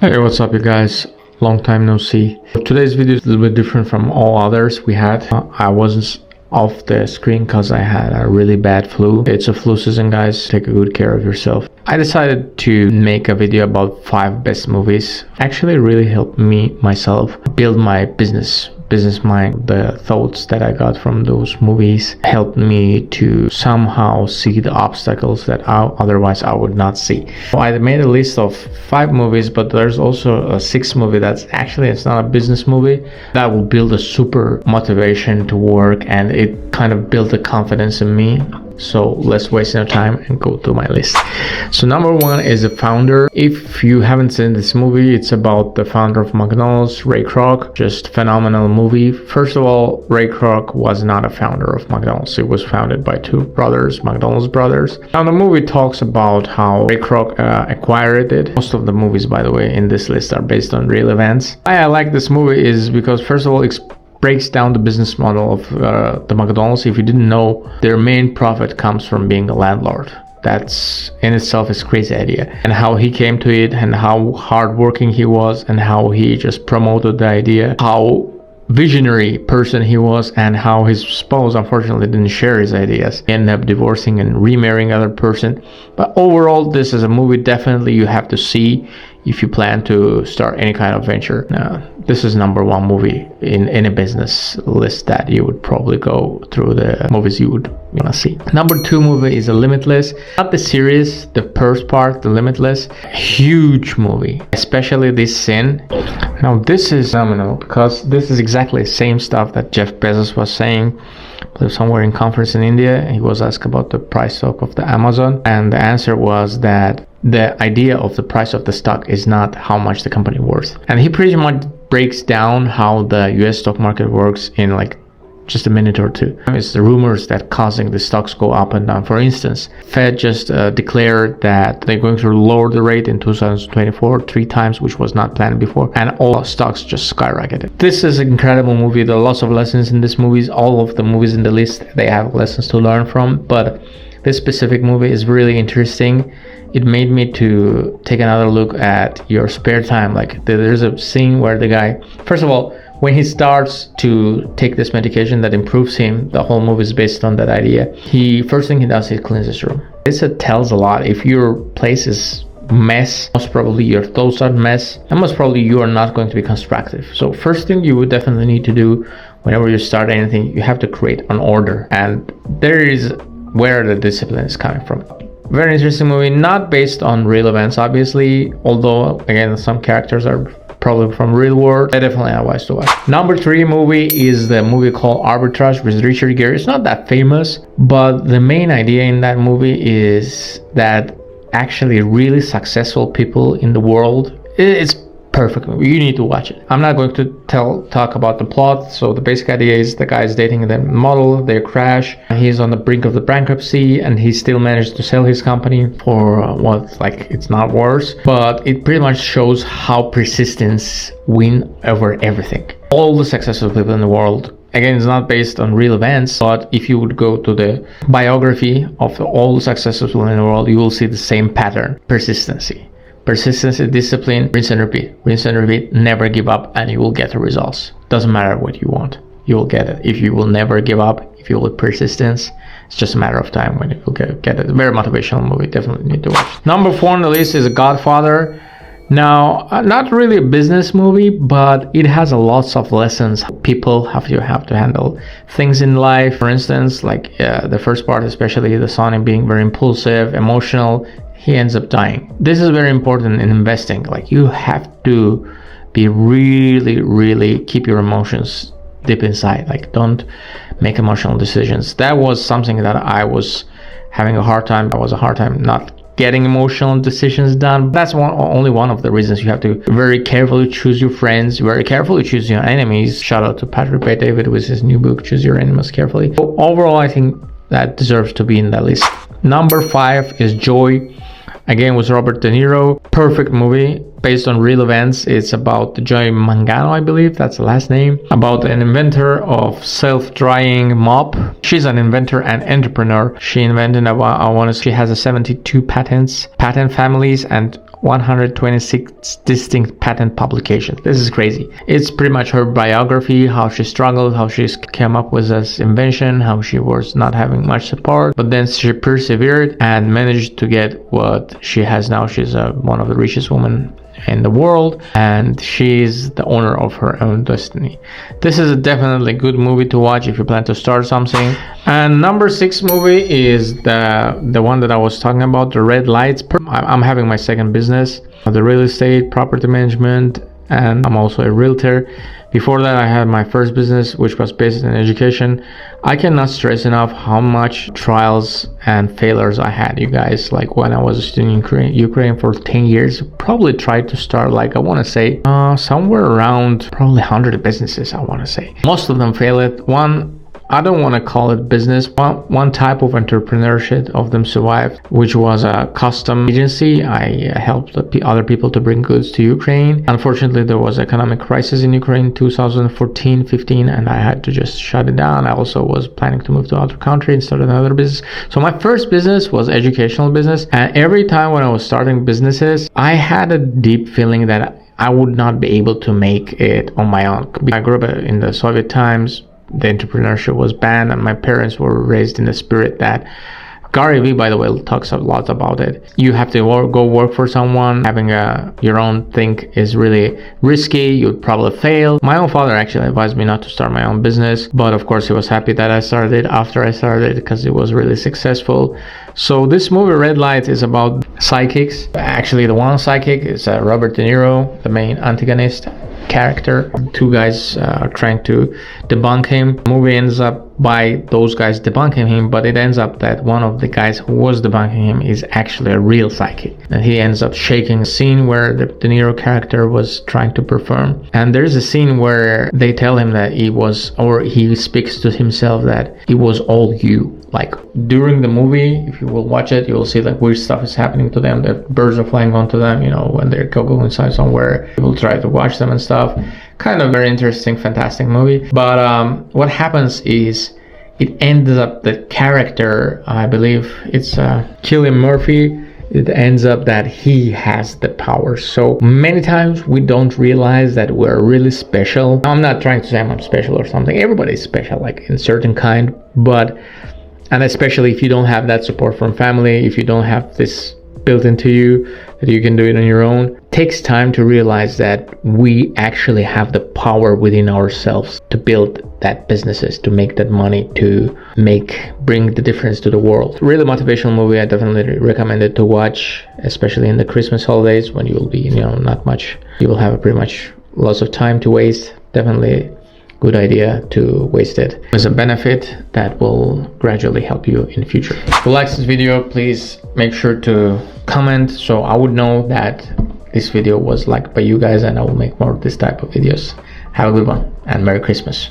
Hey, what's up you guys? Long time no see. Today's video is a little bit different from all others we had. I wasn't off the screen because I had a really bad flu. It's a flu season, guys. Take good care of yourself. I decided to make a video about 5 best movies. Actually really helped me myself build my business mind. The thoughts that I got from those movies helped me to somehow see the obstacles that otherwise I would not see. So I made a list of 5 movies, but there's also a 6th movie that's actually, it's not a business movie, that will build a super motivation to work, and it kind of built the confidence in me. So let's waste no time and go through my list. So number 1 is The Founder. If you haven't seen this movie, it's about the founder of McDonald's, Ray Kroc. Just phenomenal movie. First of all, Ray Kroc was not a founder of McDonald's. It was founded by 2 brothers, McDonald's brothers. Now the movie talks about how Ray Kroc acquired it. Most of the movies, by the way, in this list are based on real events. Why I like this movie is because, first of all, breaks down the business model of the McDonald's. If you didn't know, their main profit comes from being a landlord. That's in itself is a crazy idea, and how he came to it, and how hardworking he was, and how he just promoted the idea, how visionary person he was, and how his spouse unfortunately didn't share his ideas. He ended up divorcing and remarrying other person. But overall, this is a movie definitely you have to see if you plan to start any kind of venture. This is number 1 movie in any business list that you would probably go through the movies you would want to see. Number 2 movie is Limitless. Not the series, the first part, the Limitless. Huge movie, especially this scene. Now this is phenomenal because this is exactly the same stuff that Jeff Bezos was saying. Somewhere in conference in India, he was asked about the price of the Amazon, and the answer was that the idea of the price of the stock is not how much the company worth. And he pretty much breaks down how the US stock market works in like just a minute or 2. It's the rumors that causing the stocks go up and down. For instance, Fed just declared that they're going to lower the rate in 2024 3 times, which was not planned before, and all stocks just skyrocketed. This is an incredible movie. There are lots of lessons in this movie. All of the movies in the list, they have lessons to learn from, but this specific movie is really interesting. It made me to take another look at your spare time. Like there's a scene where the guy, first of all, when he starts to take this medication that improves him, the whole movie is based on that idea. First thing he does is cleans his room. This tells a lot. If your place is mess, most probably your thoughts are mess, and most probably you are not going to be constructive. So first thing you would definitely need to do whenever you start anything, you have to create an order, and there is where the discipline is coming from. Very interesting movie, not based on real events obviously, although again some characters are probably from real world. I definitely advise to watch. Number 3 movie is the movie called Arbitrage with Richard Gere. It's not that famous, but the main idea in that movie is that actually really successful people in the world, it's perfect movie. You need to watch it. I'm not going to talk about the plot. So the basic idea is the guy is dating the model, they crash, he's on the brink of the bankruptcy, and he still managed to sell his company for it's not worse, but it pretty much shows how persistence win over everything. All the successful people in the world, again, it's not based on real events, but if you would go to the biography of all the successful people in the world, you will see the same pattern: Persistence, discipline, rinse and repeat, never give up, and you will get the results. Doesn't matter what you want, you will get it. If you will never give up, if you will persistence, it's just a matter of time when you will get it. Very motivational movie, definitely need to watch. Number 4 on the list is Godfather. Now, not really a business movie, but it has lots of lessons. People have to handle things in life. For instance, like the first part, especially the son being very impulsive, emotional, he ends up dying. This is very important in investing. Like you have to be really keep your emotions deep inside. Like don't make emotional decisions. That was something that I was having a hard time. Not getting emotional decisions done. That's only one of the reasons. You have to very carefully choose your friends, very carefully choose your enemies. Shout out to Patrick Bet-David with his new book, Choose Your Enemies Carefully. So overall, I think that deserves to be in that list. Number 5 is Joy. Again, with Robert De Niro. Perfect movie based on real events. It's about Joy Mangano, I believe that's the last name, about an inventor of self-drying mop. She's an inventor and entrepreneur. She invented she has 72 patent families, and 126 distinct patent publications. This is crazy. It's pretty much her biography, how she struggled, how she came up with this invention, how she was not having much support, but then she persevered and managed to get what she has now. She's one of the richest women in the world, and she's the owner of her own destiny. This is a definitely good movie to watch if you plan to start something. And number 6 movie is the one that I was talking about, the red lights. I'm having my second business, the real estate, property management, and I'm also a realtor. Before that, I had my first business, which was based in education. I cannot stress enough how much trials and failures I had, you guys. Like when I was a student in Ukraine for 10 years, probably tried to start, like, I want to say somewhere around probably 100 businesses, I want to say. Most of them failed. I don't want to call it business. One type of entrepreneurship of them survived, which was a custom agency. I helped other people to bring goods to Ukraine. Unfortunately, there was economic crisis in Ukraine 2014-15, and I had to just shut it down. I also was planning to move to other country and start another business. So my first business was educational business, and every time when I was starting businesses, I had a deep feeling that I would not be able to make it on my own. I grew up in the Soviet times. The entrepreneurship was banned, and my parents were raised in the spirit that Gary Vee, by the way, talks a lot about it. You have to go work for someone. Having your own thing is really risky. You'd probably fail. My own father actually advised me not to start my own business, but of course he was happy that I started after I started because it was really successful. So this movie Red Light is about psychics. Actually, the one psychic is Robert De Niro, the main antagonist character. Two guys are trying to debunk him. The movie ends up by those guys debunking him, but it ends up that one of the guys who was debunking him is actually a real psychic, and he ends up shaking a scene where the De Niro character was trying to perform. And there's a scene where they tell him that he speaks to himself that it was all you. Like during the movie, if you will watch it, you will see like weird stuff is happening to them. The birds are flying onto them, when they're go inside somewhere. People try to watch them and stuff. Kind of very interesting, fantastic movie. But what happens is it ends up the character, I believe it's Cillian Murphy, it ends up that he has the power. So many times we don't realize that we're really special. I'm not trying to say I'm special or something. Everybody's special, like in certain kind, and especially if you don't have that support from family, if you don't have this built into you that you can do it on your own, it takes time to realize that we actually have the power within ourselves to build that businesses, to make that money, to bring the difference to the world. Really motivational movie. I definitely recommend it to watch, especially in the Christmas holidays when you will be, not much, you will have pretty much lots of time to waste. Definitely good idea to waste it. There's a benefit that will gradually help you in the future. If you like this video, please make sure to comment so I would know that this video was liked by you guys, and I will make more of this type of videos. Have a good one and Merry Christmas.